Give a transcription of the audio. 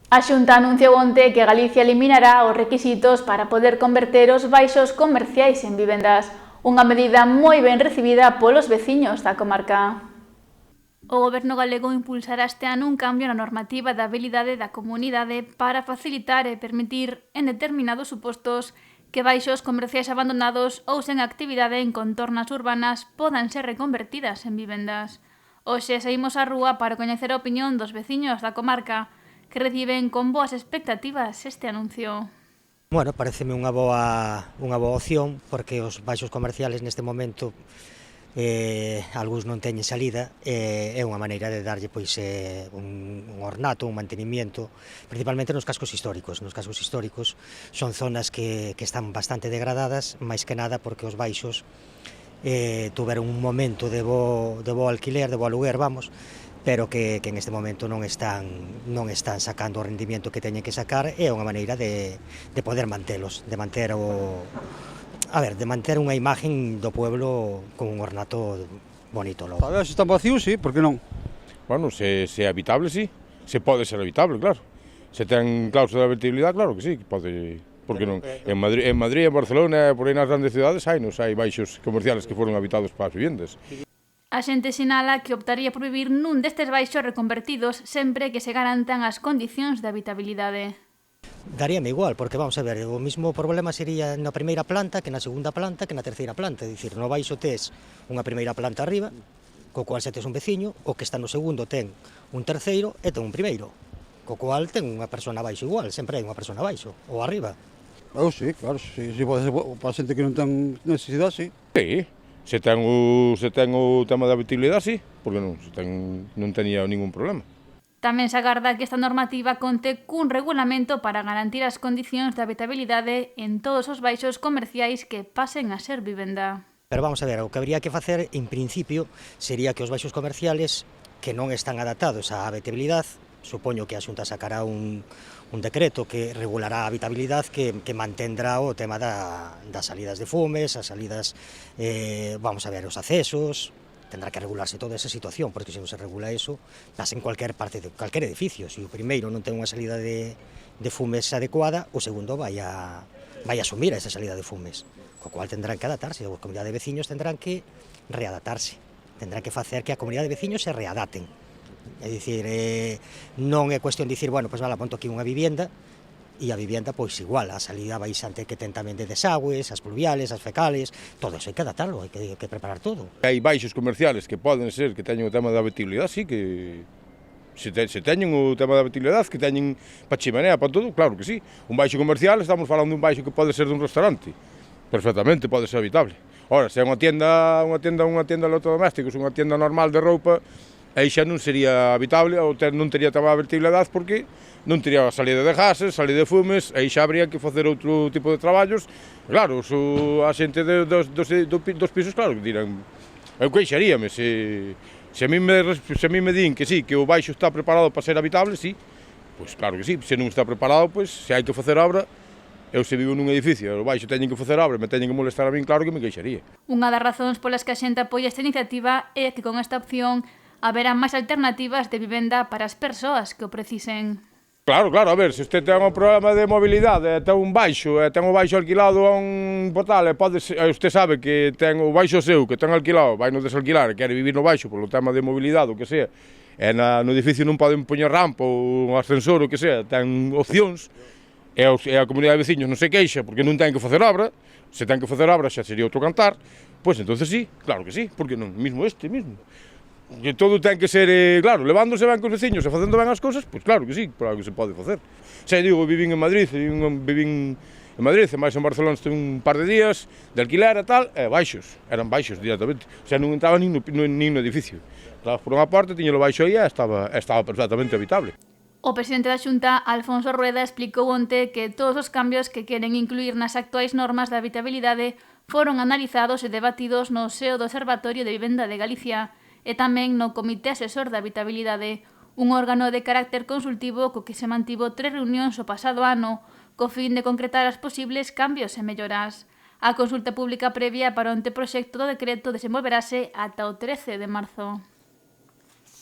A Xunta anunciou onte que Galicia eliminará os requisitos para poder converter os baixos comerciais en vivendas, unha medida moi ben recibida polos veciños da comarca. O Goberno galego impulsará este ano un cambio na normativa da habilidade da comunidade para facilitar e permitir, en determinados supostos, que baixos comerciais abandonados ou sen actividade en contornas urbanas podan ser reconvertidas en vivendas. Hoxe saímos á rúa para coñecer a opinión dos veciños da comarca, que reciben con boas expectativas este anuncio. Bueno, pareceme unha boa opción, porque os baixos comerciales neste momento algúns non teñen salida, é unha maneira de darlle un ornato, un mantenimiento, principalmente nos cascos históricos. Nos cascos históricos son zonas que están bastante degradadas, máis que nada porque os baixos tuveron un momento de bo alquiler, de bo aluguer, vamos, pero que en este momento non están sacando o rendimiento que teñen que sacar, e é unha maneira de poder mantelos, de manter unha imagen do pueblo con un ornato bonito. A ver, se están vacíos, sí, por que non? Bueno, se é habitable, sí, se pode ser habitable, claro. Se ten cláusula de habitabilidade, claro que sí, que pode... Por que non? En Madrid, en Barcelona, por aí nas grandes cidades, hai baixos comerciales que foron habitados para as vivendas. A xente sinala que optaría por vivir nun destes baixos reconvertidos sempre que se garantan as condicións de habitabilidade. Daríame igual, porque vamos a ver, o mismo problema sería na primeira planta que na segunda planta que na terceira planta, é dicir, no baixo tes unha primeira planta arriba, co cual se tes un veciño, o que está no segundo ten un terceiro e ten un primeiro, co cual ten unha persona baixo igual, sempre hai unha persona baixo, ou arriba. Sí, claro, sí, pode ser para a xente que non ten necesidade, sí. Sí. Se ten o tema da habitabilidade, sí, porque non tenía ningún problema. Tamén se agarda que esta normativa conte cun regulamento para garantir as condicións de habitabilidade en todos os baixos comerciais que pasen a ser vivenda. Pero vamos a ver, o que habría que facer, en principio, sería que os baixos comerciales que non están adaptados á habitabilidade, supoño que a Xunta sacará un decreto que regulará a habitabilidade que mantendrá o tema das salidas de fumes, as salidas, vamos a ver, os accesos, tendrá que regularse toda esa situación, porque se non se regula eso, pasa en cualquier parte de cualquier edificio. Se o primeiro non ten unha salida de fumes adecuada, o segundo vai a asumir esa salida de fumes, co cual tendrán que adaptarse, a comunidade de veciños tendrán que readaptarse, tendrán que facer que a comunidade de veciños se readapten. É dicir, non é cuestión de dicir, bueno, pois vale, aponto aquí unha vivienda, e a vivienda, pois igual, a salida baixante que ten tamén de desagües, as pluviales, as fecales, todo eso hai que adaptarlo, hai que preparar todo. Hai baixos comerciales que poden ser que teñen o tema da habitabilidade, sí, que se teñen o tema da habitabilidade, que teñen para chimenea, para todo, claro que sí. Un baixo comercial, estamos falando dun baixo que pode ser dun restaurante, perfectamente pode ser habitable. Ora, se é unha tienda de electrodomésticos, unha tienda normal de roupa, aí xa non sería habitable, ou non tería tema de habitabilidade, porque non tería salida de gases, salida de fumes, aí xa habría que facer outro tipo de traballos. Claro, a xente dos pisos, claro, que dirán, eu queixaríame, se a mí me din que sí, que o baixo está preparado para ser habitable, sí, pois claro que sí, se non está preparado, pois se hai que facer obra, eu se vivo nun edificio, o baixo teñen que facer obra, me teñen que molestar a min, claro que me queixaría. Unha das razóns polas que a xente apoia esta iniciativa é que con esta opción haberá máis alternativas de vivenda para as persoas que o precisen. Claro, a ver, se usted ten un problema de mobilidade, ten un baixo, ten o baixo alquilado a un portal, usted sabe que ten o baixo seu, que ten alquilado, vai no desalquilar, quere vivir no baixo polo tema de mobilidade, o que sea, e no edificio non poden poñer rampa ou un ascensor, o que sea, ten opcións, e a comunidade de veciños non se queixa porque non ten que facer obra, se ten que facer obra xa sería outro cantar, pois entonces sí, claro que sí, porque non, mesmo. Que todo ten que ser, claro, levándose ben cos veciños e facendo ben as cousas, pois claro que sí, claro que se pode facer. Xa digo, vivín en Madrid, e máis en Barcelona estive un par de días de alquiler e tal, e eran baixos directamente, o sea, non entraba nin no edificio. Entrabas por unha porta, tiña o baixo aí e estaba perfectamente habitable. O presidente da Xunta, Alfonso Rueda, explicou onte que todos os cambios que queren incluir nas actuais normas de habitabilidade foron analizados e debatidos no seo do Observatorio de Vivenda de Galicia e tamén no Comité Asesor de Habitabilidade, un órgano de carácter consultivo co que se mantivo 3 reunións o pasado ano co fin de concretar as posibles cambios e melloras. A consulta pública previa para o anteproxecto do decreto desenvolverase ata o 13 de marzo.